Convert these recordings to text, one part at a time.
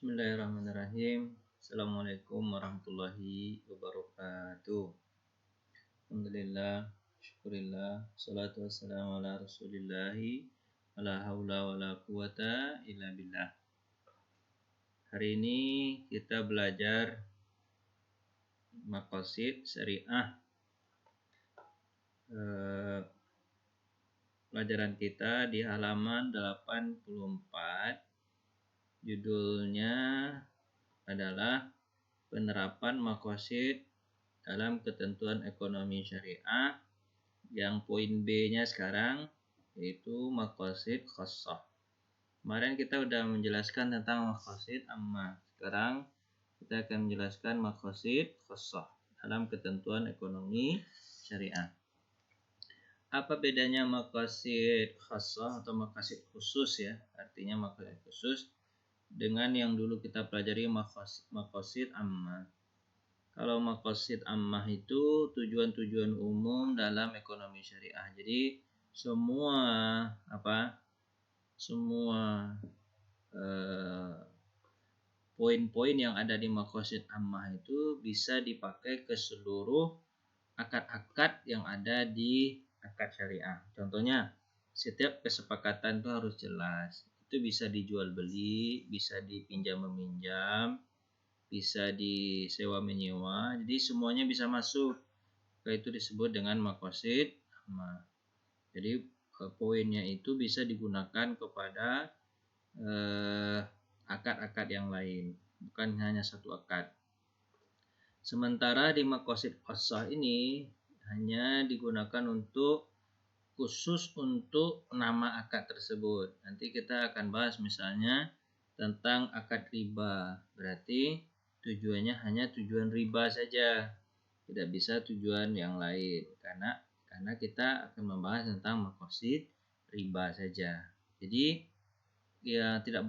Bismillahirrahmanirrahim. Assalamualaikum warahmatullahi wabarakatuh. Alhamdulillah, syukurillah, salatu wassalamu ala rasulillahi, la haula wa la quwata illa billah. Hari ini kita belajar maqasid syariah. Pelajaran kita di halaman 84. Judulnya adalah penerapan maqasid dalam ketentuan ekonomi syariah. Yang poin B-nya sekarang yaitu maqasid khassah. Kemarin kita sudah menjelaskan tentang maqasid ammah. Sekarang kita akan menjelaskan maqasid khassah dalam ketentuan ekonomi syariah. Apa bedanya maqasid khassah atau maqasid khusus ya? Artinya maqasid khusus dengan yang dulu kita pelajari maqasid ammah. Kalau maqasid ammah itu tujuan-tujuan umum dalam ekonomi syariah. Jadi semua poin-poin yang ada di maqasid ammah itu bisa dipakai ke seluruh akad-akad yang ada di akad syariah. Contohnya, setiap kesepakatan itu harus jelas. Itu bisa dijual beli, bisa dipinjam meminjam, bisa disewa menyewa. Jadi semuanya bisa masuk. Itu disebut dengan maqasid ammah. Jadi poinnya itu bisa digunakan kepada akad-akad yang lain, bukan hanya satu akad. Sementara di maqasid khassah ini hanya digunakan khusus untuk nama akad tersebut. Nanti kita akan bahas misalnya tentang akad riba. Berarti tujuannya hanya tujuan riba saja. Tidak bisa tujuan yang lain. Karena kita akan membahas tentang maqasid riba saja. Jadi ya tidak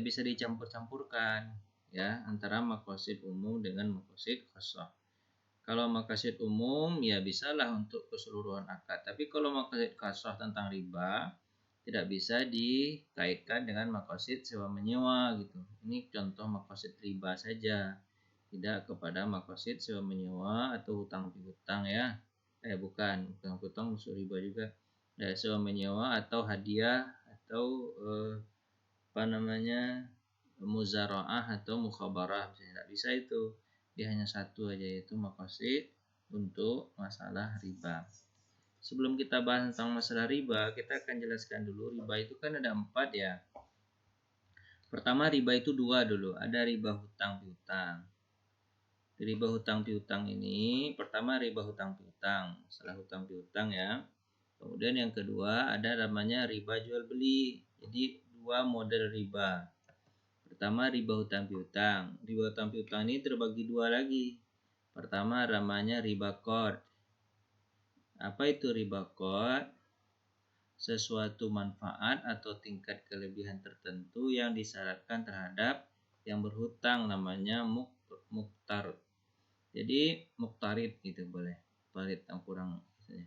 bisa dicampur-campurkan ya antara maqasid umum dengan maqasid khassah. Kalau maqasid umum ya bisalah untuk keseluruhan akad. Tapi kalau maqasid khassah tentang riba tidak bisa dikaitkan dengan maqasid sewa menyewa gitu. Ini contoh maqasid riba saja. Tidak kepada maqasid sewa menyewa atau hutang piutang ya. Bukan, hutang piutang musuh riba juga. Sewa menyewa atau hadiah atau muzara'ah atau mukhabarah tidak bisa itu. Dia hanya satu aja, yaitu maqasid untuk masalah riba. Sebelum kita bahas tentang masalah riba, kita akan jelaskan dulu riba itu kan ada 4 ya. Pertama riba itu 2 dulu, ada riba hutang piutang. Riba hutang piutang ini pertama riba hutang piutang, masalah hutang piutang ya. Kemudian yang kedua ada namanya riba jual beli. Jadi 2 model riba. Pertama riba hutang piutang. Riba hutang piutang ini terbagi 2 lagi. Pertama namanya riba qard. Apa itu riba qard? Sesuatu manfaat atau tingkat kelebihan tertentu yang disyaratkan terhadap yang berhutang, namanya muqtar. Jadi muqtarid gitu boleh. Parit yang kurang misalnya.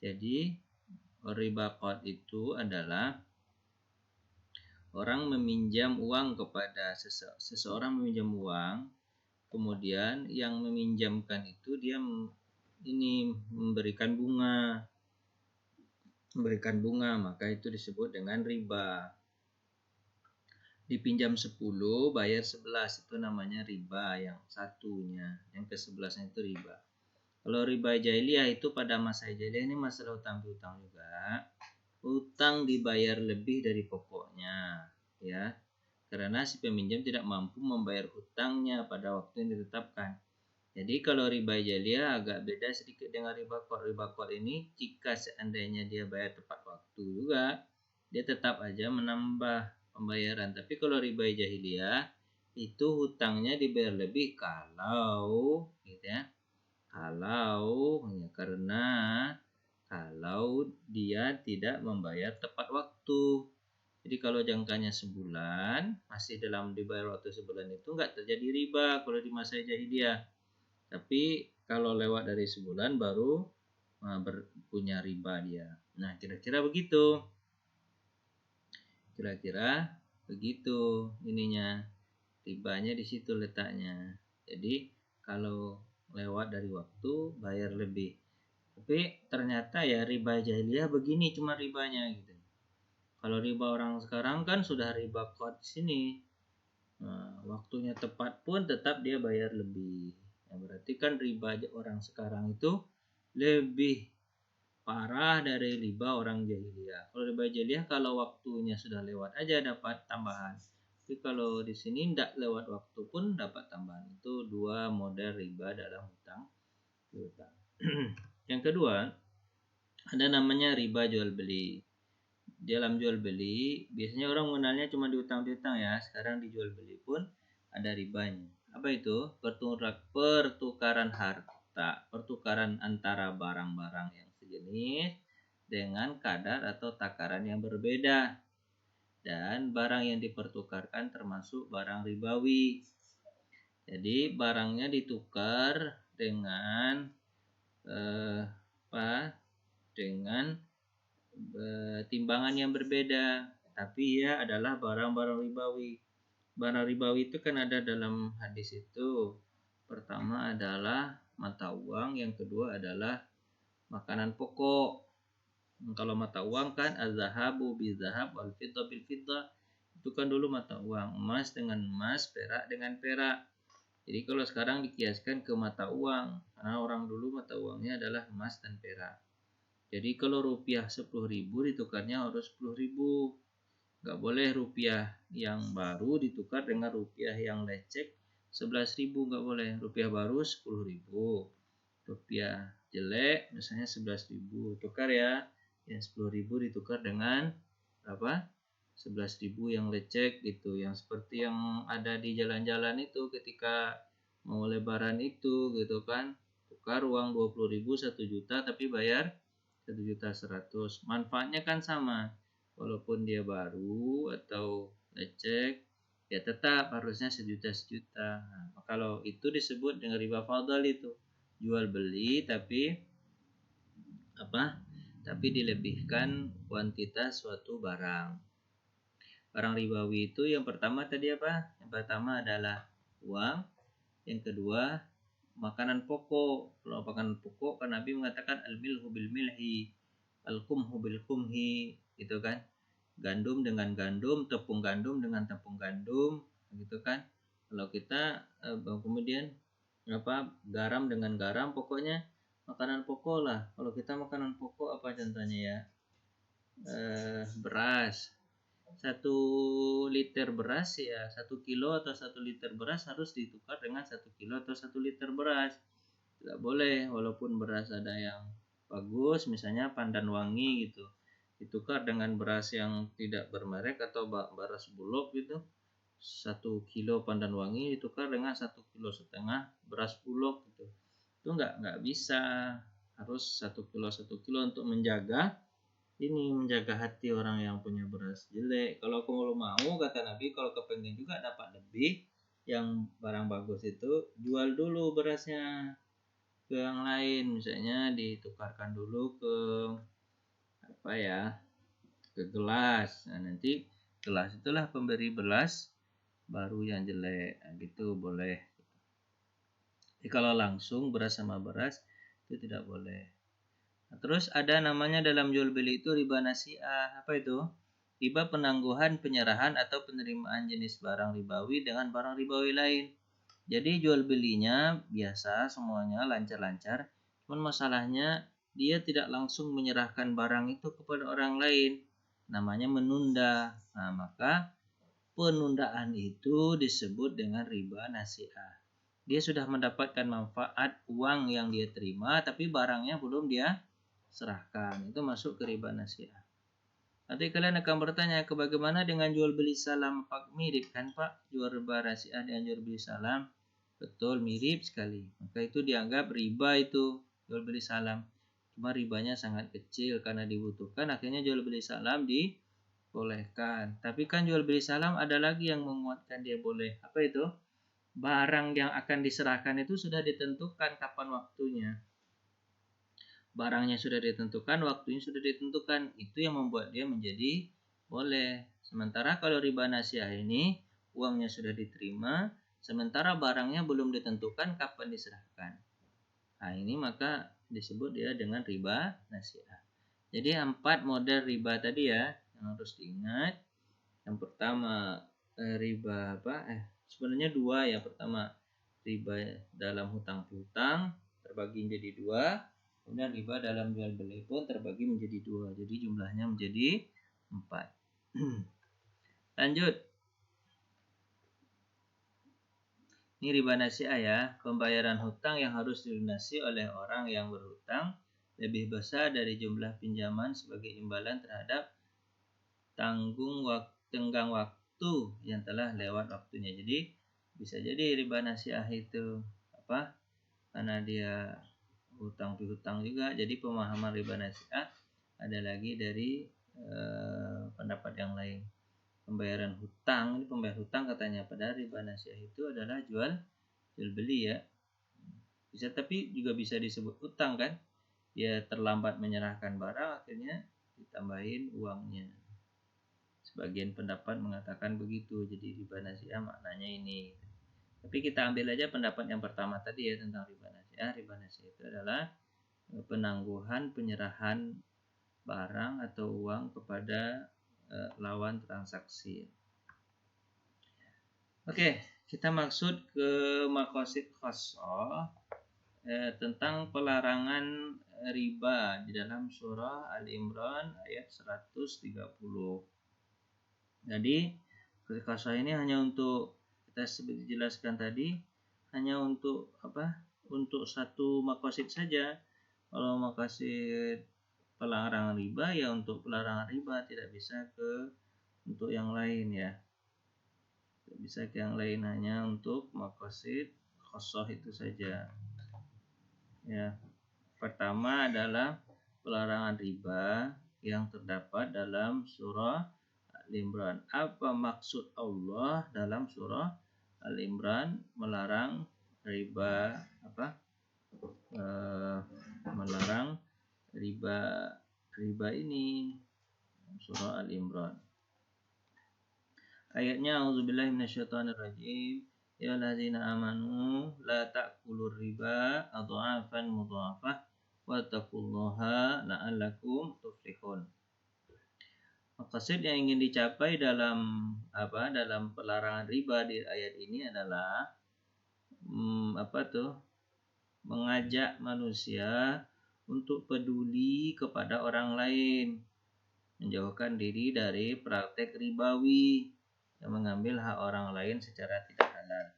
Jadi riba qard itu adalah orang meminjam uang kepada seseorang meminjam uang, kemudian yang meminjamkan itu dia memberikan bunga, maka itu disebut dengan riba. Dipinjam 10, bayar 11, itu namanya riba yang satunya. Yang ke-11 itu riba. Kalau riba jahiliyah itu pada masa jahiliyah ini masalah hutang piutang juga. Hutang dibayar lebih dari pokoknya ya, karena si peminjam tidak mampu membayar hutangnya pada waktu yang ditetapkan. Jadi kalau riba jahiliyah agak beda sedikit dengan riba qard. Riba qard ini jika seandainya dia bayar tepat waktu juga, dia tetap aja menambah pembayaran. Tapi kalau riba jahiliyah itu hutangnya dibayar lebih kalau dia tidak membayar tepat waktu. Jadi kalau jangkanya sebulan, masih dalam dibayar waktu sebulan itu nggak terjadi riba kalau di masa jahiliyah. Tapi kalau lewat dari sebulan baru punya riba dia. Nah, kira-kira begitu ininya. Ribanya di situ letaknya. Jadi kalau lewat dari waktu bayar lebih. Tapi ternyata ya riba jahiliyah begini cuma ribanya gitu. Kalau riba orang sekarang kan sudah riba qad sini. Nah, waktunya tepat pun tetap dia bayar lebih. Nah, berarti kan riba orang sekarang itu lebih parah dari riba orang jahiliyah. Kalau riba jahiliyah kalau waktunya sudah lewat aja dapat tambahan. Tapi kalau di sini tidak lewat waktu pun dapat tambahan. Itu dua model riba dalam hutang piutang. Yang kedua, ada namanya riba jual beli. Dalam jual beli, biasanya orang mengenalnya cuma di hutang piutang ya. Sekarang di jual beli pun ada ribanya. Apa itu? Pertukaran harta, pertukaran antara barang-barang yang sejenis dengan kadar atau takaran yang berbeda. Dan barang yang dipertukarkan termasuk barang ribawi. Jadi barangnya ditukar dengan dengan timbangan yang berbeda, tapi ia adalah barang-barang ribawi. Barang ribawi itu kan ada dalam hadis itu. Pertama adalah mata uang, yang kedua adalah makanan pokok. Kalau mata uang kan az-zahabu bil-zahab wal fiddah bil fiddah. Itu kan dulu mata uang, emas dengan emas, perak dengan perak. Jadi kalau sekarang dikiaskan ke mata uang, karena orang dulu mata uangnya adalah emas dan perak. Jadi kalau rupiah 10.000 ditukarnya harus 10.000. Nggak boleh rupiah yang baru ditukar dengan rupiah yang lecek 11.000, nggak boleh. Rupiah baru 10.000. Rupiah jelek misalnya 11.000. Tukar ya. Yang 10.000 ditukar dengan apa? 11.000 yang lecek gitu. Yang seperti yang ada di jalan-jalan itu ketika mau lebaran itu gitu kan. Tukar uang 20.000 1 juta tapi bayar 1.100.000. Manfaatnya kan sama. Walaupun dia baru atau lecek, ya tetap harusnya sejuta. Nah, kalau itu disebut dengan riba fadl itu. Jual beli tapi tapi dilebihkan kuantitas suatu barang. Barang ribawi itu yang pertama tadi apa? Yang pertama adalah uang, yang kedua makanan pokok. Kalau makanan pokok kan Nabi mengatakan al-milhu bil milhi, al-qumhu bil qumhi, gitu kan. Gandum dengan gandum, tepung gandum dengan tepung gandum, gitu kan. Kalau kita kemudian garam dengan garam, pokoknya makanan pokok lah. Kalau kita makanan pokok apa contohnya ya? Beras. 1 liter beras ya 1 kilo atau 1 liter beras harus ditukar dengan 1 kilo atau 1 liter beras. Tidak boleh walaupun beras ada yang bagus misalnya Pandan Wangi gitu ditukar dengan beras yang tidak bermerek atau beras bulog gitu. 1 kilo Pandan Wangi ditukar dengan 1,5 kilo beras bulog gitu. Itu nggak bisa. Harus 1 kilo untuk menjaga hati orang yang punya beras jelek. Kalau kamu mau kata Nabi, kalau kepengen juga dapat lebih yang barang bagus itu jual dulu berasnya ke yang lain, misalnya ditukarkan dulu ke ke gelas. Nah, nanti gelas itulah pemberi beras baru yang jelek. Nah, gitu boleh. Jadi kalau langsung beras sama beras itu tidak boleh. Nah, terus ada namanya dalam jual beli itu riba nasi'ah. Apa itu? Riba penangguhan, penyerahan atau penerimaan jenis barang ribawi dengan barang ribawi lain. Jadi jual belinya biasa semuanya lancar-lancar. Cuman masalahnya dia tidak langsung menyerahkan barang itu kepada orang lain. Namanya menunda. Nah, maka penundaan itu disebut dengan riba nasi'ah. Dia sudah mendapatkan manfaat uang yang dia terima tapi barangnya belum dia serahkan. Itu masuk ke riba nasi'ah. Nanti kalian akan bertanya, bagaimana dengan jual beli salam? Pak, mirip kan Pak? Jual riba nasi'ah dengan jual beli salam. Betul, mirip sekali. Maka itu dianggap riba itu, jual beli salam. Cuma ribanya sangat kecil karena dibutuhkan. Akhirnya jual beli salam dibolehkan. Tapi kan jual beli salam ada lagi yang menguatkan dia boleh. Apa itu? Barang yang akan diserahkan itu sudah ditentukan kapan waktunya. Barangnya sudah ditentukan, waktunya sudah ditentukan. Itu yang membuat dia menjadi boleh. Sementara kalau riba nasi'ah ini, uangnya sudah diterima, sementara barangnya belum ditentukan kapan diserahkan. Nah, ini maka disebut dia dengan riba nasi'ah. Jadi 4 model riba tadi ya yang harus diingat. Yang pertama riba sebenarnya 2. Yang pertama riba dalam hutang piutang terbagi menjadi 2. Kemudian riba dalam jual beli pun terbagi menjadi 2. Jadi jumlahnya menjadi 4. Lanjut. Ini riba nasi'ah ya, pembayaran hutang yang harus dilunasi oleh orang yang berhutang lebih besar dari jumlah pinjaman sebagai imbalan terhadap tenggang waktu yang telah lewat waktunya. Jadi bisa jadi riba nasi'ah itu karena dia hutang piutang juga. Jadi pemahaman riba nasi'ah ada lagi dari pendapat yang lain. Pembayaran hutang, ini pembayar hutang katanya, padahal riba nasi'ah itu adalah jual beli ya. Bisa, tapi juga bisa disebut hutang kan. Dia terlambat menyerahkan barang, akhirnya ditambahin uangnya. Sebagian pendapat mengatakan begitu. Jadi riba nasi'ah maknanya ini. Tapi kita ambil aja pendapat yang pertama tadi ya tentang riba nasi'ah. Riba nasi'ah itu adalah penangguhan penyerahan barang atau uang kepada lawan transaksi. Oke, kita maksud ke maqasid khassah tentang pelarangan riba di dalam surah Al-Imran ayat 130. Jadi khassah ini hanya untuk kita jelaskan tadi, hanya untuk untuk satu maqasid saja. Kalau maqasid pelarangan riba ya untuk pelarangan riba, tidak bisa untuk yang lain ya. Tidak bisa ke yang lain, hanya untuk maqasid khassah itu saja. Ya. Pertama adalah pelarangan riba yang terdapat dalam surah Al-Imran. Apa maksud Allah dalam surah Al-Imran melarang riba melarang riba ini? Surah Al-Imran. Ayatnya auzubillahi minasyaitonirrajim. Ya allazina amanu la ta'kulur riba adha'afan mudha'afah wattaqullaha la'allakum tuflihun. Maksud yang ingin dicapai dalam pelarangan riba di ayat ini adalah mengajak manusia untuk peduli kepada orang lain, menjauhkan diri dari praktek ribawi yang mengambil hak orang lain secara tidak halal.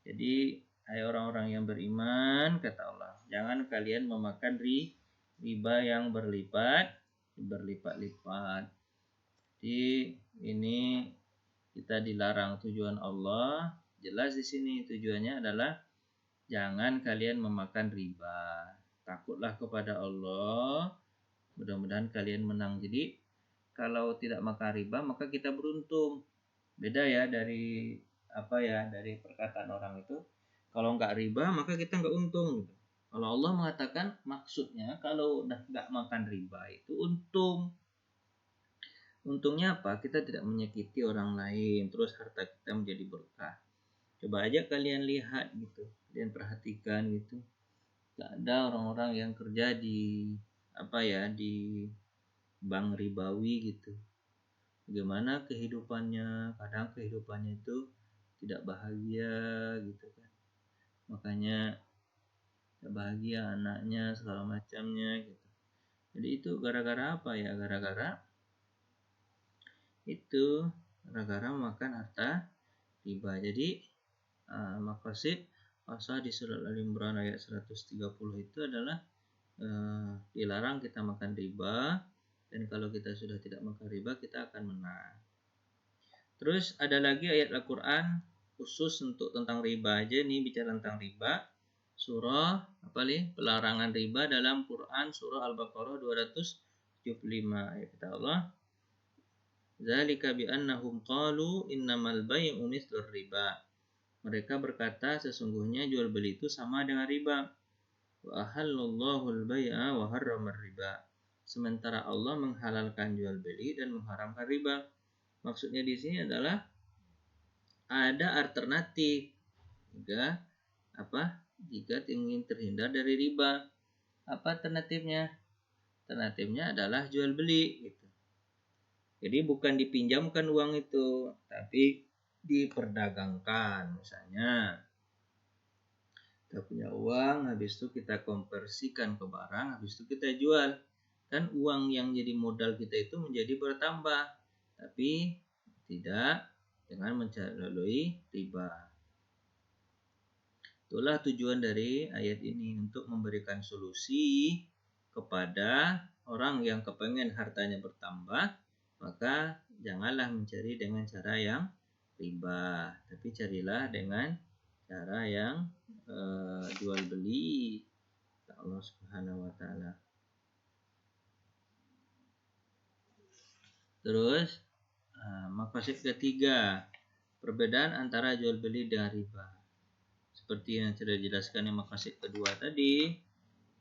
Jadi, hai orang-orang yang beriman, kata Allah, jangan kalian memakan riba yang berlipat-lipat. Jadi ini kita dilarang, tujuan Allah jelas di sini, tujuannya adalah jangan kalian memakan riba. Takutlah kepada Allah, mudah-mudahan kalian menang. Jadi kalau tidak makan riba maka kita beruntung. Beda ya dari dari perkataan orang itu. Kalau nggak riba maka kita nggak untung. Kalau Allah mengatakan maksudnya kalau udah nggak makan riba itu untung. Untungnya apa? Kita tidak menyakiti orang lain, terus harta kita menjadi berkah. Coba aja kalian lihat gitu, kalian perhatikan gitu. Gak ada orang-orang yang kerja di di bank ribawi gitu. Bagaimana kehidupannya? Kadang kehidupannya itu tidak bahagia gitu kan. Makanya tidak bahagia anaknya segala macamnya gitu. Jadi itu gara-gara apa ya? Gara-gara makan harta riba. Jadi maqasid khassah di surat Al-Imran ayat 130 itu adalah dilarang kita makan riba, dan kalau kita sudah tidak makan riba kita akan menang. Terus ada lagi ayat Al-Quran khusus untuk tentang riba aja nih, bicara tentang riba. Surah pelarangan riba dalam Quran, surah Al-Baqarah 275 ayat kata Allah. Zalika bi'annahum qalu innamal bai'u mithlur riba. Mereka berkata sesungguhnya jual beli itu sama dengan riba. Wa ahallallahu al-bai'a wa harramar riba. Sementara Allah menghalalkan jual beli dan mengharamkan riba. Maksudnya di sini adalah ada alternatif. Jika jika ingin terhindar dari riba. Apa alternatifnya? Alternatifnya adalah jual beli gitu. Jadi bukan dipinjamkan uang itu, tapi diperdagangkan. Misalnya kita punya uang, habis itu kita konversikan ke barang, habis itu kita jual. Kan uang yang jadi modal kita itu menjadi bertambah, tapi tidak dengan melalui riba. Itulah tujuan dari ayat ini, untuk memberikan solusi kepada orang yang kepengen hartanya bertambah, maka janganlah mencari dengan cara yang riba, tapi carilah dengan cara yang jual beli Allah Subhanahu wa taala. Terus maqasid ketiga, perbedaan antara jual beli dengan riba. Seperti yang sudah dijelaskan yang maqasid kedua tadi.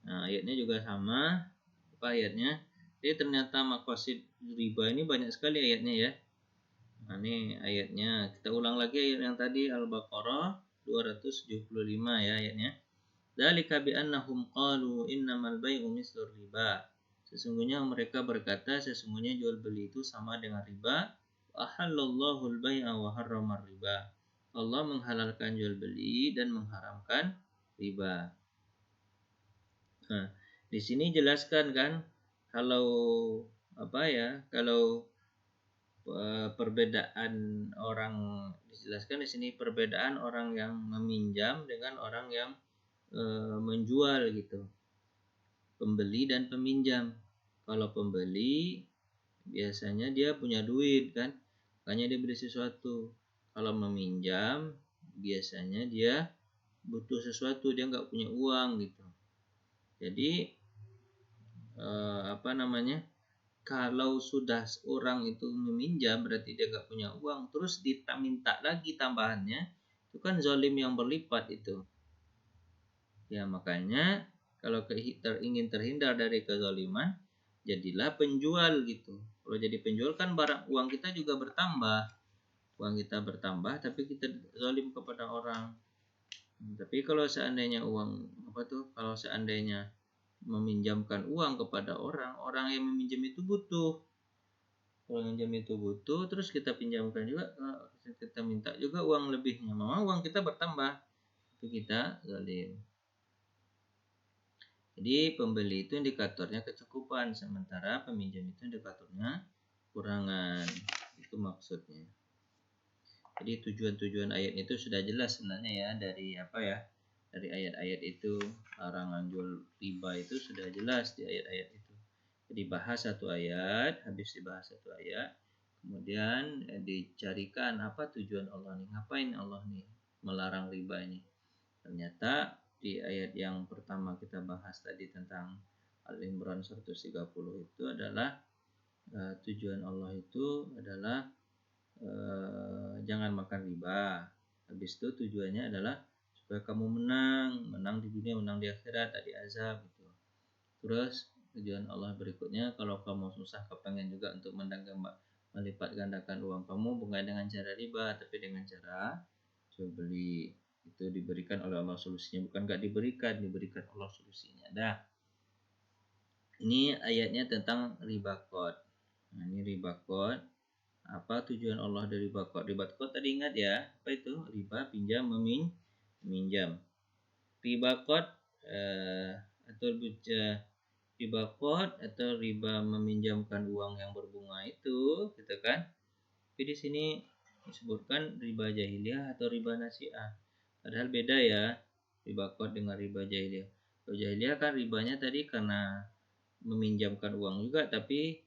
Nah, ayatnya juga sama. Apa ayatnya? Jadi ternyata maqasid riba ini banyak sekali ayatnya ya. Nah, ini ayatnya. Kita ulang lagi ayat yang tadi, Al-Baqarah 275 ya ayatnya. Dzalika bi annahum qalu innamal bai'u mislur riba. Sesungguhnya mereka berkata sesungguhnya jual beli itu sama dengan riba. Ahallallahu al-bai'a wa harrama riba. Allah menghalalkan jual beli dan mengharamkan riba. Nah, di sini jelaskan kan kalau kalau perbedaan orang, dijelaskan di sini perbedaan orang yang meminjam dengan orang yang menjual gitu. Pembeli dan peminjam. Kalau pembeli biasanya dia punya duit kan, makanya dia beli sesuatu. Kalau meminjam biasanya dia butuh sesuatu, dia nggak punya uang gitu. Jadi kalau sudah orang itu meminjam berarti dia nggak punya uang, terus minta lagi tambahannya, itu kan zalim yang berlipat itu. Ya makanya kalau ingin terhindar dari kezaliman, jadilah penjual gitu. Kalau jadi penjual kan uang kita juga bertambah. Uang kita bertambah tapi kita zalim kepada orang. Tapi kalau seandainya kalau seandainya meminjamkan uang kepada orang yang meminjam itu butuh. Kalau meminjam itu butuh, terus kita pinjamkan juga, kita minta juga uang lebihnya. Memang uang kita bertambah, tapi kita zalim. Jadi pembeli itu indikatornya kecukupan, sementara peminjam itu indikatornya kurangan. Itu maksudnya. Jadi tujuan-tujuan ayat itu sudah jelas sebenarnya ya, dari dari ayat-ayat itu. Larangan jual riba itu sudah jelas di ayat-ayat itu. Jadi bahas satu ayat, habis dibahas satu ayat, kemudian dicarikan apa tujuan Allah nih, ngapain Allah nih melarang riba ini. Ternyata di ayat yang pertama kita bahas tadi tentang Al-Imran 130 itu adalah tujuan Allah itu adalah jangan makan riba. Habis itu tujuannya adalah supaya kamu menang di dunia, menang di akhirat, tadi azab gitu. Terus tujuan Allah berikutnya, kalau kamu susah kepengen juga untuk melipat gandakan uang kamu, bukan dengan cara riba tapi dengan cara jual beli. Itu diberikan oleh Allah solusinya, bukan gak diberikan Allah solusinya. Ini ayatnya tentang riba qad. Nah, ini riba qad. Apa tujuan Allah dari riba qad? Riba qad tadi ingat ya, apa itu? Riba pinjam meminjam. Riba qad atau riba qad atau riba meminjamkan uang yang berbunga itu, gitu kan? Tapi di sini disebutkan riba jahiliyah atau riba nasi'ah. Padahal beda ya, riba qad dengan riba jahiliyah. Riba jahiliyah kan ribanya tadi karena meminjamkan uang juga, tapi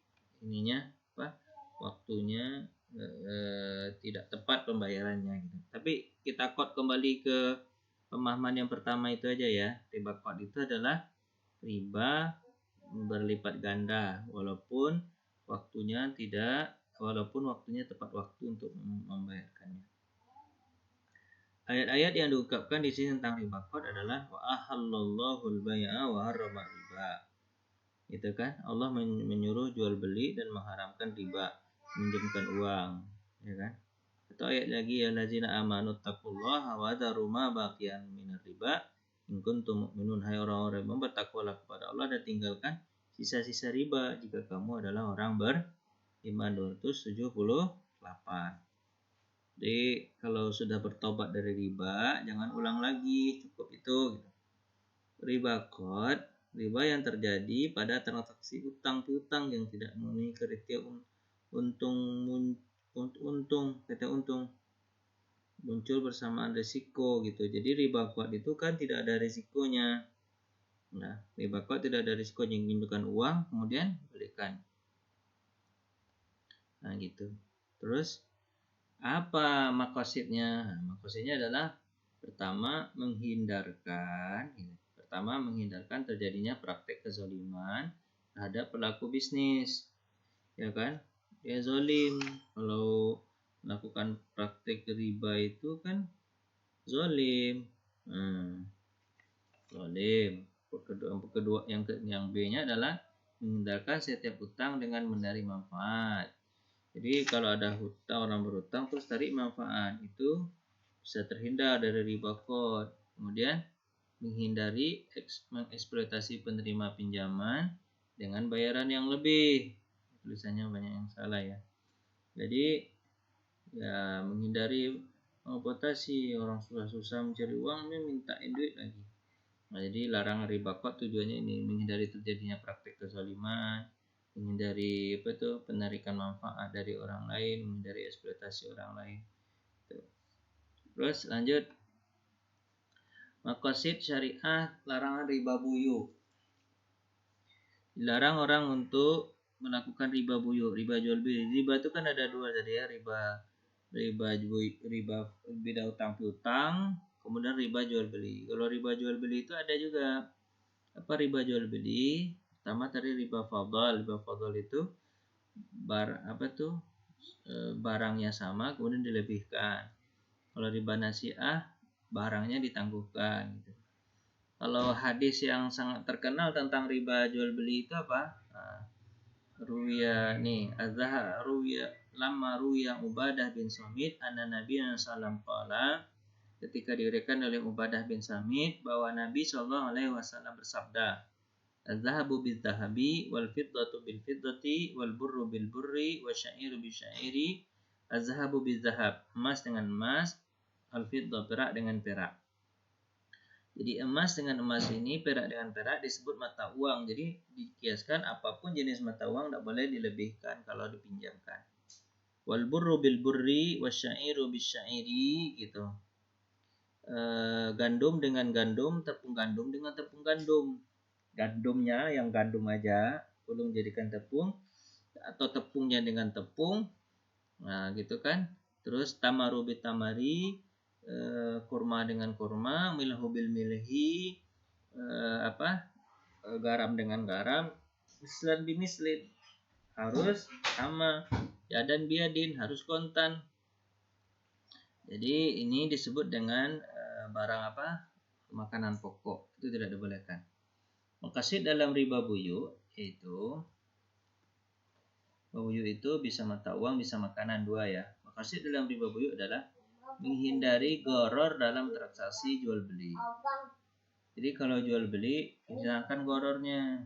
waktunya tidak tepat pembayarannya gitu. Tapi kita qad kembali ke pemahaman yang pertama itu aja ya. Riba qad itu adalah riba berlipat ganda walaupun waktunya tepat waktu untuk membayarkannya. Ayat-ayat yang diungkapkan di sini tentang riba qad adalah wa ahallallahu al-bai'a wa harrama riba. Itu kan Allah menyuruh jual beli dan mengharamkan riba, meminjamkan uang, ya kan? Atau ayat lagi, ya allazina amanu taqullaha wa dharu ma baqiyan minar riba in kuntum mu'minun. Hai orang-orang yang bertakwalah kepada Allah dan tinggalkan sisa-sisa riba jika kamu adalah orang beriman. 278. Jadi kalau sudah bertobat dari riba, jangan ulang lagi, cukup itu gitu. Riba qad, riba yang terjadi pada transaksi utang piutang yang tidak memenuhi kriteria untung muncul bersamaan risiko gitu. Jadi riba qad itu kan tidak ada risikonya. Nah, riba qad tidak ada risikonya, menunjukkan uang kemudian balikan. Nah, gitu. Terus apa makosidnya? Makosidnya adalah pertama menghindarkan terjadinya praktek kezaliman terhadap pelaku bisnis, ya kan? Dia zalim kalau melakukan praktek riba itu kan zalim. Zalim. Kedua yang B-nya adalah menghindarkan setiap utang dengan mencari manfaat. Jadi kalau ada orang berhutang terus tarik manfaat, itu bisa terhindar dari riba qad. Kemudian menghindari mengeksploitasi penerima pinjaman dengan bayaran yang lebih. Tulisannya banyak yang salah ya. Jadi ya menghindari mengeksploitasi orang susah-susah mencari uang, mintain duit lagi. Nah, jadi larangan riba qad tujuannya ini, menghindari terjadinya praktik kezaliman, menghindari penarikan manfaat dari orang lain, menghindari eksploitasi orang lain. Terus lanjut, maqasid syariah larangan riba buyu. Dilarang orang untuk melakukan riba buyu, riba jual beli. Riba itu kan ada dua tadi ya, riba beda utang piutang, kemudian riba jual beli. Kalau riba jual beli itu ada juga apa riba jual beli. Pertama tadi riba fadhal. Riba fadhal itu barangnya sama kemudian dilebihkan. Kalau riba nasi'ah barangnya ditangguhkan gitu. Kalau hadis yang sangat terkenal tentang riba jual beli itu apa? Ruwiya Ubadah bin Samit anna Nabi sallallahu qala, ketika diriwayatkan oleh Ubadah bin Samit bahwa Nabi sallallahu alaihi wasallam bersabda, az-zahabu bil-zahabi wal fiddatu bil-fiddati wal burru bil-burri wasyairu bil-syairi. Az-zahabu bil-zahab, emas dengan emas, al-fiddah, perak dengan perak. Jadi emas dengan emas ini, perak dengan perak disebut mata uang. Jadi dikiaskan apapun jenis mata uang tidak boleh dilebihkan kalau dipinjamkan. Wal burru bil burri wasyairu bil syairi gitu. Gandum dengan gandum, tepung gandum dengan tepung gandum. Gandumnya yang gandum aja, belum jadikan tepung, atau tepungnya dengan tepung. Nah, gitu kan. Terus tamaru bil tamari, kurma dengan kurma, milhu bil milhi, garam dengan garam, mislan bimislin, harus sama, yadan biadin, harus kontan. Jadi ini disebut dengan barang makanan pokok, itu tidak dibolehkan. Maqasid dalam riba buyu itu bisa mata uang, bisa makanan, dua ya. Maqasid dalam riba buyu adalah menghindari goror dalam transaksi jual beli. Jadi kalau jual beli hilangkan gorornya.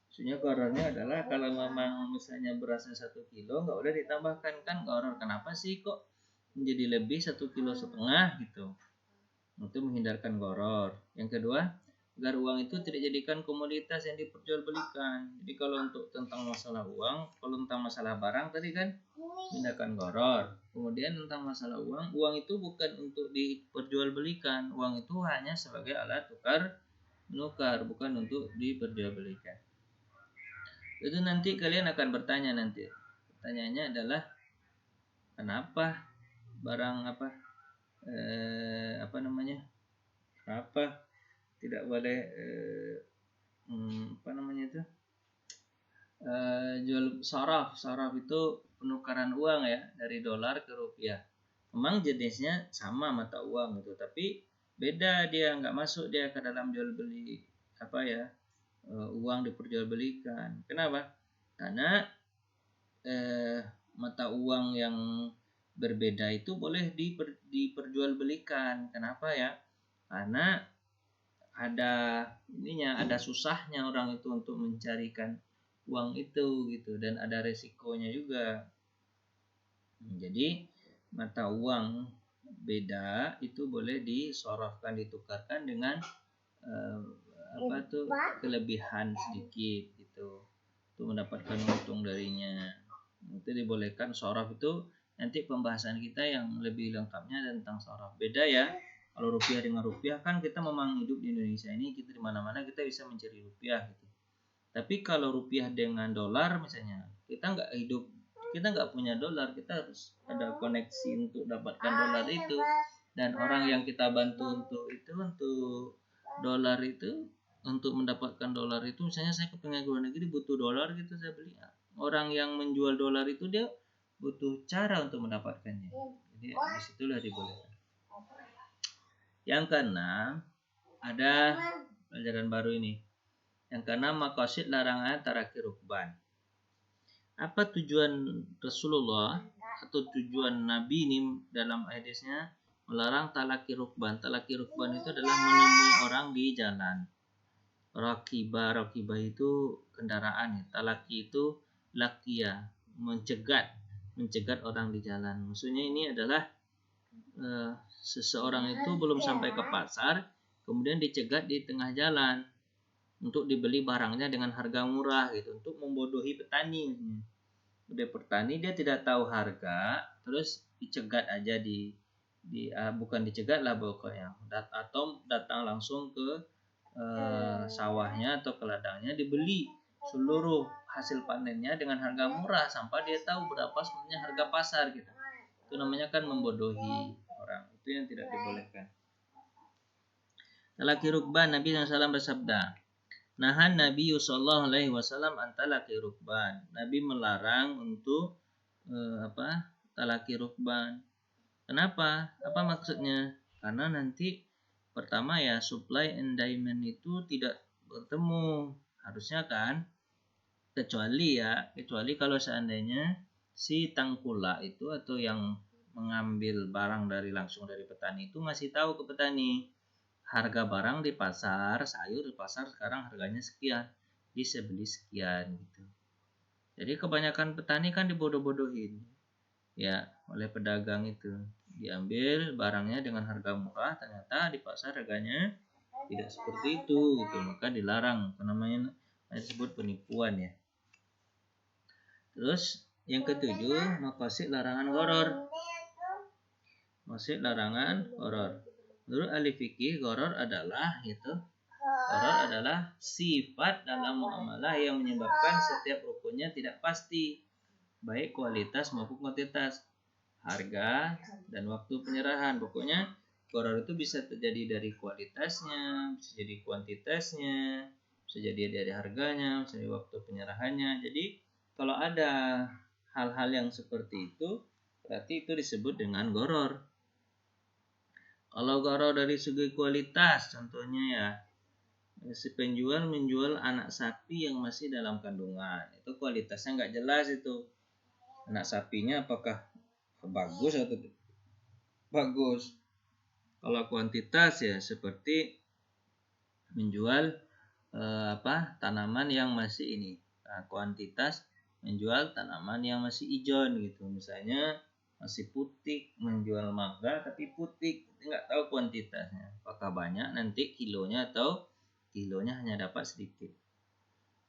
Maksudnya gorornya adalah kalau memang misalnya berasnya 1 kilo, nggak boleh ditambahkan kan goror. Kenapa sih kok menjadi lebih 1,5 kilo gitu? Itu menghindarkan goror. Yang kedua, agar uang itu tidak dijadikan komoditas yang diperjualbelikan. Jadi kalau untuk tentang masalah uang, kalau tentang masalah barang tadi kan hindarkan goror. Kemudian tentang masalah uang itu bukan untuk diperjualbelikan. Uang itu hanya sebagai alat tukar menukar, bukan untuk diperjualbelikan. Itu nanti kalian akan bertanya nanti. Pertanyaannya adalah kenapa barang tidak boleh jual saraf itu penukaran uang ya, dari dolar ke rupiah. Memang jenisnya sama mata uang itu, tapi beda, dia nggak masuk dia ke dalam jual beli uang diperjualbelikan. Kenapa? Karena mata uang yang berbeda itu boleh diperjualbelikan. Kenapa ya? Karena ada susahnya orang itu untuk mencarikan uang itu gitu, dan ada resikonya juga. Jadi mata uang beda itu boleh disorofkan, ditukarkan dengan kelebihan sedikit gitu, untuk mendapatkan untung darinya. Itu dibolehkan. Sorof itu nanti pembahasan kita yang lebih lengkapnya tentang sorof. Beda ya, kalau rupiah dengan rupiah kan kita memang hidup di Indonesia ini, kita di mana-mana kita bisa mencari rupiah gitu. Tapi kalau rupiah dengan dolar misalnya, kita nggak punya dolar, kita harus ada koneksi untuk dapatkan dolar itu, dan orang yang kita bantu untuk dolar itu, untuk mendapatkan dolar itu, misalnya saya kepengen ke luar negeri butuh dolar gitu, saya beli. Orang yang menjual dolar itu dia butuh cara untuk mendapatkannya. Jadi disitulah dibolehkan. Yang keenam, ada pelajaran baru ini. Yang keenam, maqasid larangan talaqi rukban. Apa tujuan Rasulullah atau tujuan Nabi ini dalam hadisnya melarang talaqi rukban? Talaqi rukban itu adalah menemui orang di jalan. Rakibah itu kendaraan ya. Talaqi itu lakia, mencegat orang di jalan. Maksudnya ini adalah seseorang itu belum sampai ke pasar, kemudian dicegat di tengah jalan untuk dibeli barangnya dengan harga murah gitu, untuk membodohi petani. Udah petani dia tidak tahu harga, terus dicegat aja bukan dicegat lah pokoknya, atau datang langsung ke sawahnya atau ke ladangnya, dibeli seluruh hasil panennya dengan harga murah sampai dia tahu berapa sebenarnya harga pasar gitu. Itu namanya kan membodohi orang. Itu yang tidak dibolehkan. Talaqi rukban, Nabi SAW bersabda, nahan Nabi sallallahu alaihi wasallam an talaqi rukban. Nabi melarang untuk talaqi rukban. Kenapa? Apa maksudnya? Karena nanti pertama ya, supply and demand itu tidak bertemu. Harusnya kan, kecuali kalau seandainya si tangkula itu atau yang mengambil barang langsung dari petani itu ngasih tahu ke petani, harga barang di pasar, sayur di pasar sekarang harganya sekian, bisa beli sekian gitu. Jadi kebanyakan petani kan dibodoh-bodohin ya oleh pedagang itu. Diambil barangnya dengan harga murah, ternyata di pasar harganya tidak seperti itu gitu. Maka dilarang, namanya disebut penipuan ya. Terus yang ketujuh, maqasid larangan gharar. Maksud larangan gharar. Menurut ahli fikih, gharar adalah sifat dalam muamalah yang menyebabkan setiap rukunnya tidak pasti, baik kualitas maupun kuantitas, harga dan waktu penyerahan. Pokoknya gharar itu bisa terjadi dari kualitasnya, bisa jadi kuantitasnya, bisa jadi dari harganya, bisa dari waktu penyerahannya. Jadi kalau ada hal-hal yang seperti itu, berarti itu disebut dengan gharar. Kalau gharar dari segi kualitas, contohnya ya, si penjual menjual anak sapi yang masih dalam kandungan, itu kualitasnya nggak jelas itu. Anak sapinya apakah bagus atau tidak bagus. Kalau kuantitas ya seperti menjual tanaman yang masih ini. Nah, kuantitas menjual tanaman yang masih ijon gitu. Misalnya masih putih, menjual mangga tapi putih, nggak tahu kuantitasnya apakah banyak nanti kilonya atau kilonya hanya dapat sedikit.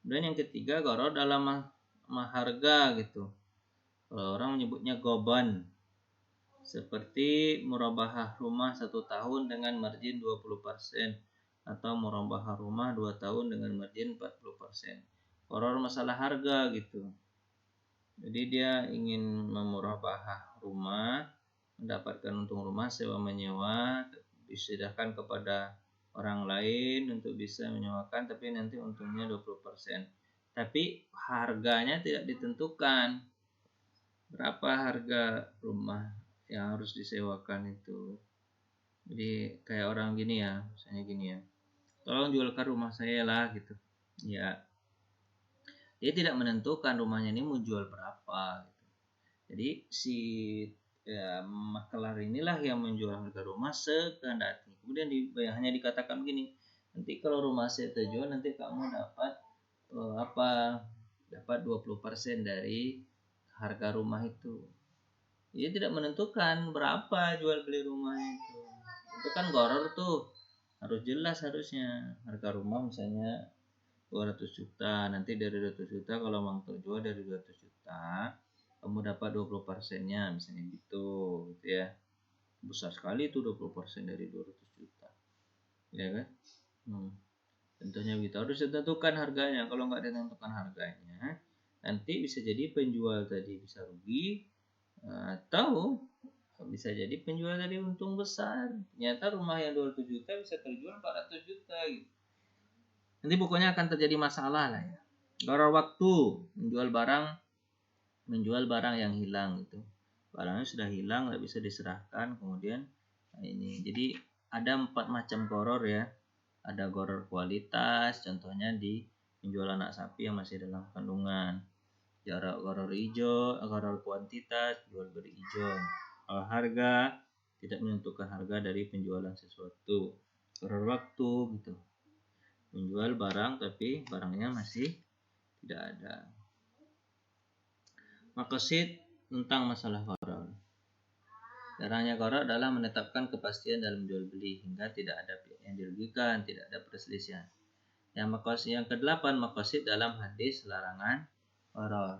Dan yang ketiga, gharar dalam harga gitu. Kalau orang menyebutnya goban, seperti murabahah rumah 1 tahun dengan margin 20% atau murabahah rumah 2 tahun dengan margin 40%. Gharar masalah harga gitu. Jadi dia ingin memurabahah rumah, mendapatkan untung rumah sewa menyewa, disediakan kepada orang lain untuk bisa menyewakan, tapi nanti untungnya 20%. Tapi harganya tidak ditentukan. Berapa harga rumah yang harus disewakan itu. Jadi kayak orang gini ya, misalnya gini ya, tolong jualkan rumah saya lah gitu. Ya, dia tidak menentukan rumahnya ini mau jual berapa gitu. Jadi si ya makelar inilah yang menjual harga rumah sekehendaki. Kemudian hanya dikatakan begini, nanti kalau rumah saya terjual nanti kamu dapat dapat 20% dari harga rumah itu. Dia tidak menentukan berapa jual beli rumah itu. Itu kan goror tuh. Harus jelas harusnya. Harga rumah misalnya 200 juta. Nanti dari 200 juta kalau memang terjual dari 200 juta, kamu dapat 20%-nya misalnya gitu ya. Besar sekali itu 20% dari 200 juta. Ya kan? Tentunya gitu. Harus ditentukan harganya. Kalau nggak ditentukan harganya, nanti bisa jadi penjual tadi bisa rugi, atau bisa jadi penjual tadi untung besar. Ternyata rumah yang 200 juta bisa terjual 400 juta gitu. Nanti pokoknya akan terjadi masalah lah ya. Goror waktu, menjual barang yang hilang gitu. Barangnya sudah hilang, nggak bisa diserahkan, kemudian ini. Jadi ada 4 macam goror ya. Ada goror kualitas, contohnya di menjual anak sapi yang masih dalam kandungan. Jarak goror hijau, goror kuantitas, jual beli hijau. Kalau harga, tidak menentukan harga dari penjualan sesuatu. Goror waktu gitu. Menjual barang tapi barangnya masih tidak ada. Maqasid tentang masalah goror. Caranya goror adalah menetapkan kepastian dalam jual beli hingga tidak ada pihak yang dirugikan, tidak ada perselisihan. Yang ke-8 maqasid dalam hadis larangan goror.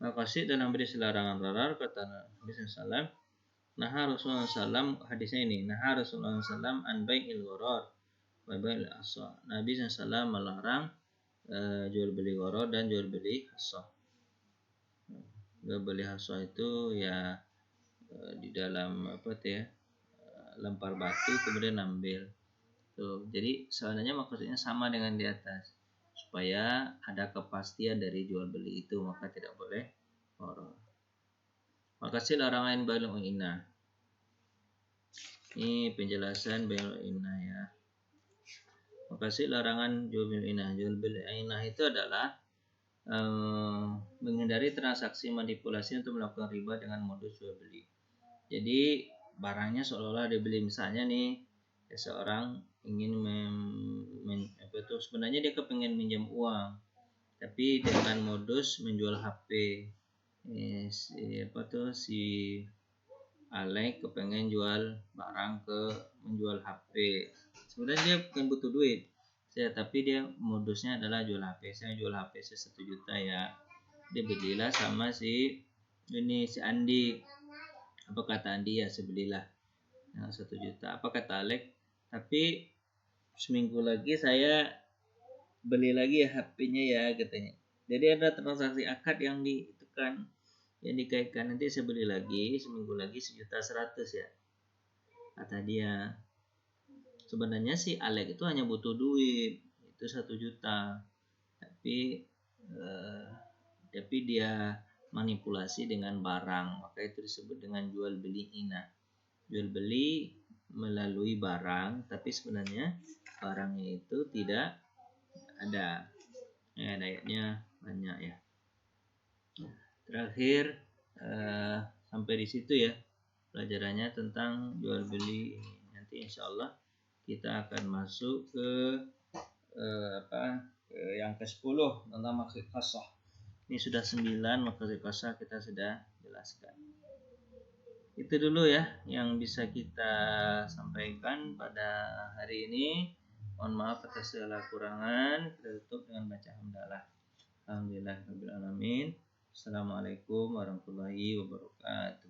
Maqasid dalam hadis larangan goror kata Nabi sallallahu Rasulullah SAW hadisnya ini. Rasulullah SAW an bai'il goror wa bai'il asah. Nabi SAW melarang jual beli goror dan jual beli hasah. Jual beli hasah itu ya di dalam lempar batu kemudian ambil. Tuh, jadi sebenarnya maksudnya sama dengan di atas. Supaya ada kepastian dari jual beli itu, maka tidak boleh goror. Makasih larangan bai'ul inah. Ini penjelasan bai'ul inah ya. Makasih larangan jual beli inah. Jual beli inah itu adalah menghindari transaksi manipulasi untuk melakukan riba dengan modus jual beli. Jadi barangnya seolah-olah dibeli, misalnya nih seorang ingin sebenarnya dia kepengen minjam uang, tapi dengan modus menjual HP. Si Alek kepengen jual barang menjual HP. Sebenarnya dia bukan butuh duit, tapi dia modusnya adalah jual HP. Saya jual HP 1 juta ya. Dia belilah sama si Andi. Apa kata Andi? Ya sebelilah 1 juta. Apa kata Alek? Tapi seminggu lagi saya beli lagi ya HP-nya ya katanya. Jadi ada transaksi akad yang dikaitkan, nanti saya beli lagi seminggu lagi 1.100.000 ya kata dia. Sebenarnya si Alek itu hanya butuh duit itu 1 juta, tapi dia manipulasi dengan barang, maka itu disebut dengan jual beli inah. Jual beli melalui barang, tapi sebenarnya barangnya itu tidak ada. Dayanya banyak ya. Terakhir sampai di situ ya pelajarannya tentang jual beli ini. Nanti insya Allah kita akan masuk ke yang ke-10 tentang maksud qasah. Ini sudah 9 maksud qasah kita sudah jelaskan. Itu dulu ya yang bisa kita sampaikan pada hari ini. Mohon maaf atas segala kurangan. Kita tutup dengan baca hamdalah. Alhamdulillahirabbil alamin. Assalamualaikum warahmatullahi wabarakatuh.